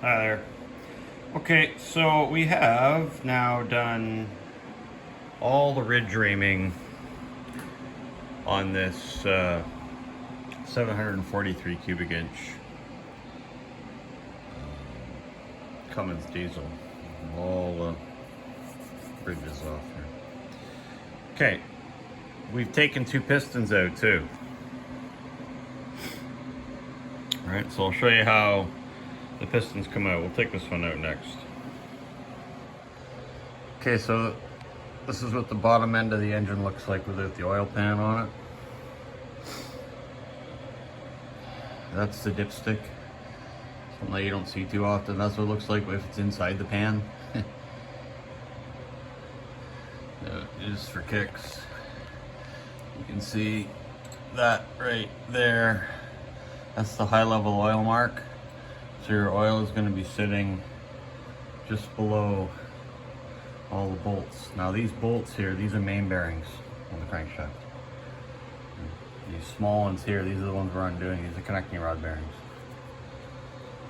Hi there. Okay, so we have now done all the ridge reaming on this 743 cubic inch Cummins diesel. All the ridges off here. Okay, we've taken two pistons out too. Alright, so I'll show you how the pistons come out. We'll take this one out next. Okay, so this is what the bottom end of the engine looks like without the oil pan on it. That's the dipstick. Something that you don't see too often. That's what it looks like if it's inside the pan. Just for kicks. You can see that right there. That's the high level oil mark. So your oil is going to be sitting just below all the bolts. Now these bolts here, these are main bearings on the crankshaft. These small ones here, these are the ones we're undoing. These are connecting rod bearings.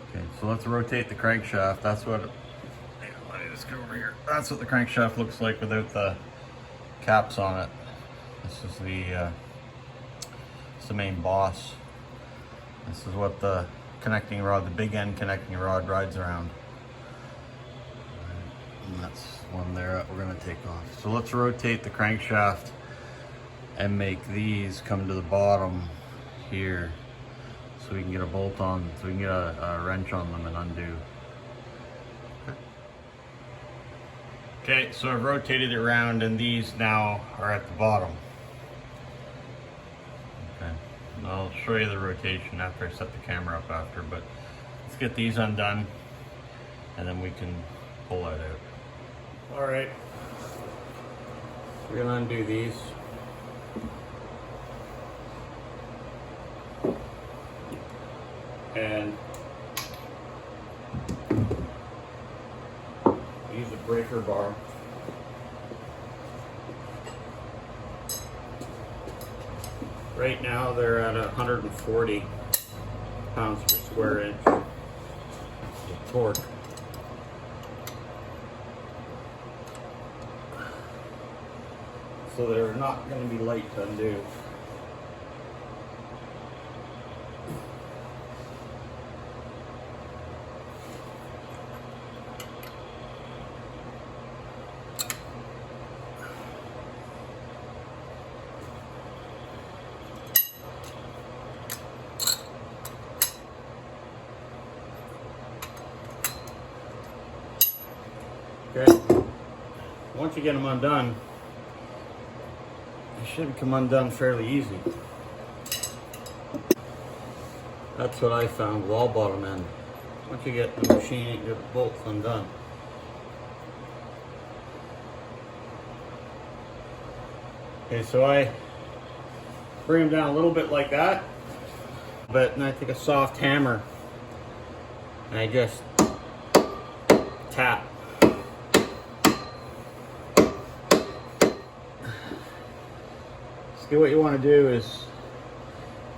Okay, so let's rotate the crankshaft. That's what, let me just go over here. That's what the crankshaft looks like without the caps on it. This is the main boss. This is what the connecting rod, the big end connecting rod, rides around. And that's one there that we're going to take off. So let's rotate the crankshaft and make these come to the bottom here so we can get a bolt on, so we can get a wrench on them and undo. Okay, so I've rotated it around and these now are at the bottom. Okay, I'll show you the rotation after I set the camera up after, but let's get these undone and then we can pull that out. All right, we're gonna undo these. And use a breaker bar. Right now they're at 140 pounds per square inch of torque. So they're not going to be light to undo. Okay, once you get them undone, they should come undone fairly easy. That's what I found with all bottom end. Once you get the machine, you get the bolts undone. Okay, so I bring them down a little bit like that, but then I take a soft hammer and I just tap. What you want to do is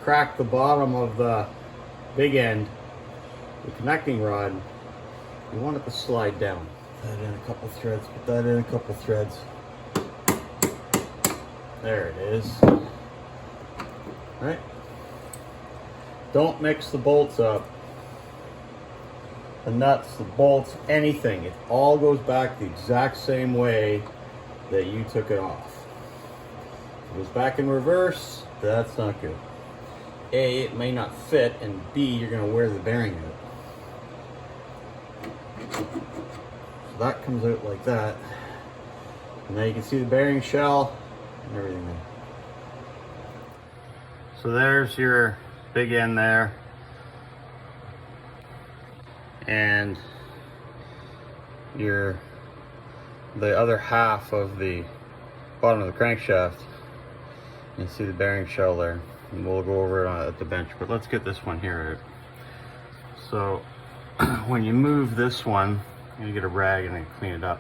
crack the bottom of the big end, the connecting rod. You want it to slide down. Put that in a couple threads, put that in a couple threads. There it is. All right. Don't mix the bolts up. The nuts, the bolts, anything. It all goes back the exact same way that you took it off. Goes back in reverse, that's not good. A, it may not fit, and B, you're going to wear the bearing out. So that comes out like that. And now you can see the bearing shell and everything there. So there's your big end there. And the other half of the bottom of the crankshaft. You can see the bearing shell there, and we'll go over it at the bench, but let's get this one here out. So when you move this one, you get a rag and then clean it up.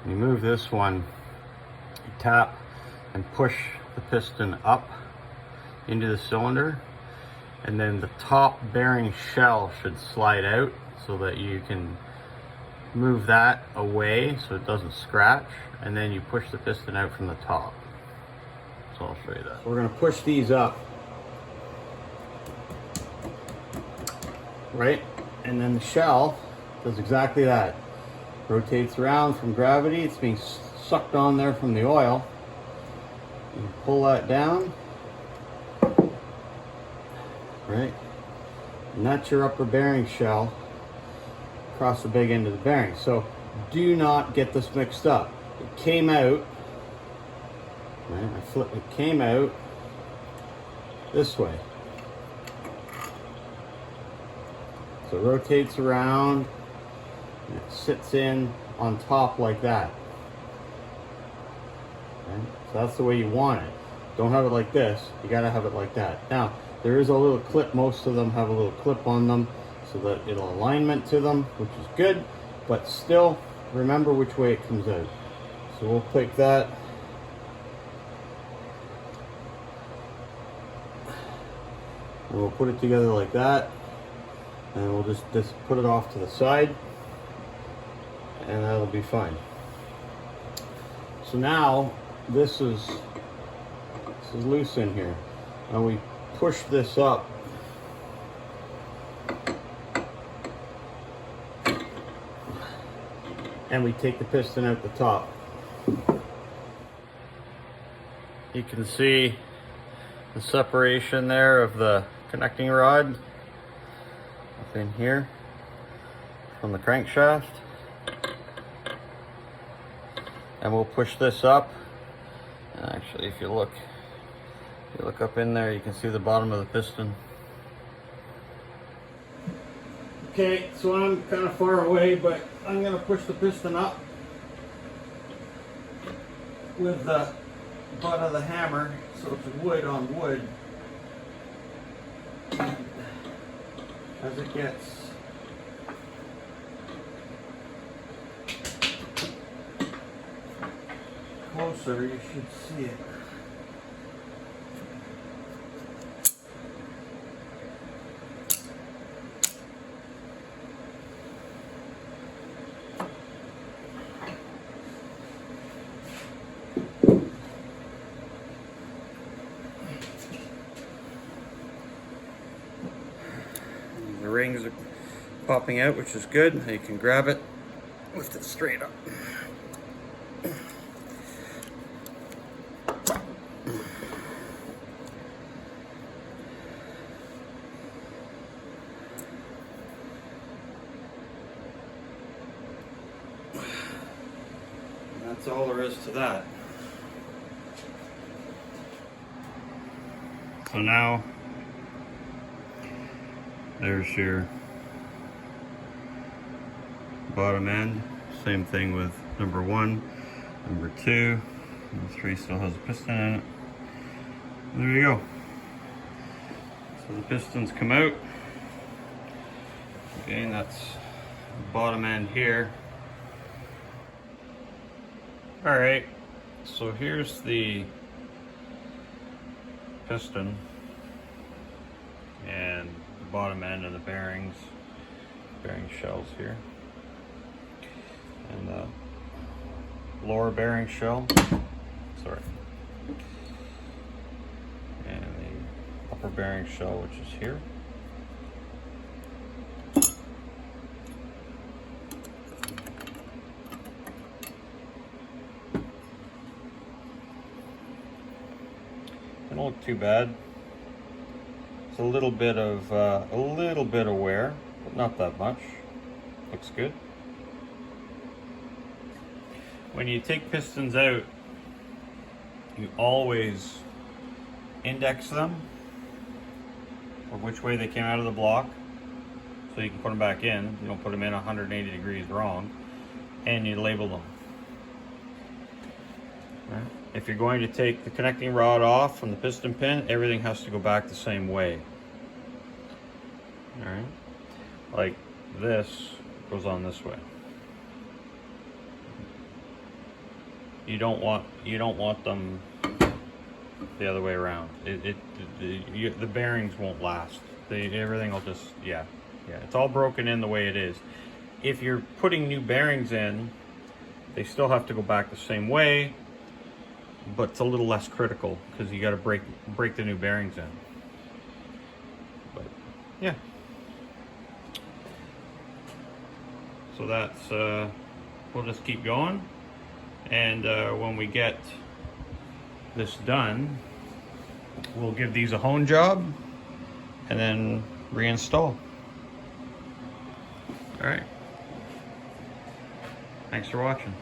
When you move this one, you tap and push the piston up into the cylinder, and then the top bearing shell should slide out so that you can move that away so it doesn't scratch, and then you push the piston out from the top. So I'll show you that. So we're going to push these up, right? And then the shell does exactly that. Rotates around from gravity. It's being sucked on there from the oil. You pull that down, right? And that's your upper bearing shell across the big end of the bearing. So do not get this mixed up. It came out, right? It came out this way. So it rotates around and it sits in on top like that. Okay? So that's the way you want it. Don't have it like this. You gotta have it like that. Now, there is a little clip. Most of them have a little clip on them so that it'll alignment to them, which is good, but still remember which way it comes out. So we'll pick that. And we'll put it together like that. And we'll just put it off to the side, and that'll be fine. So now this is loose in here, and we push this up, and we take the piston out the top. You can see the separation there of the connecting rod up in here from the crankshaft, and we'll push this up. And actually, if you look up in there, you can see the bottom of the piston. Okay, so I'm kind of far away, but I'm going to push the piston up with the butt of the hammer, so it's wood on wood. As it gets closer, you should see it. The rings are popping out, which is good. You can grab it, lift it straight up. And that's all there is to that. So now there's your bottom end. Same thing with number 1, number 2, number 3 still has a piston in it. There you go. So the pistons come out. Again, that's the bottom end here. Alright, so here's the piston and the bottom end of the bearing shells here, and the lower bearing shell, sorry, and the upper bearing shell, which is here. It don't look too bad. It's a little bit of wear, but not that much. Looks good. When you take pistons out, you always index them, or which way they came out of the block, so you can put them back in. You don't put them in 180 degrees wrong, and you label them. Right? If you're going to take the connecting rod off from the piston pin, everything has to go back the same way. All right, like this goes on this way. You don't want them the other way around. The bearings won't last. Everything will just, yeah. Yeah, it's all broken in the way it is. If you're putting new bearings in, they still have to go back the same way, but it's a little less critical because you got to break the new bearings in. But yeah, so that's we'll just keep going, and when we get this done, we'll give these a hone job and then reinstall. All right, thanks for watching.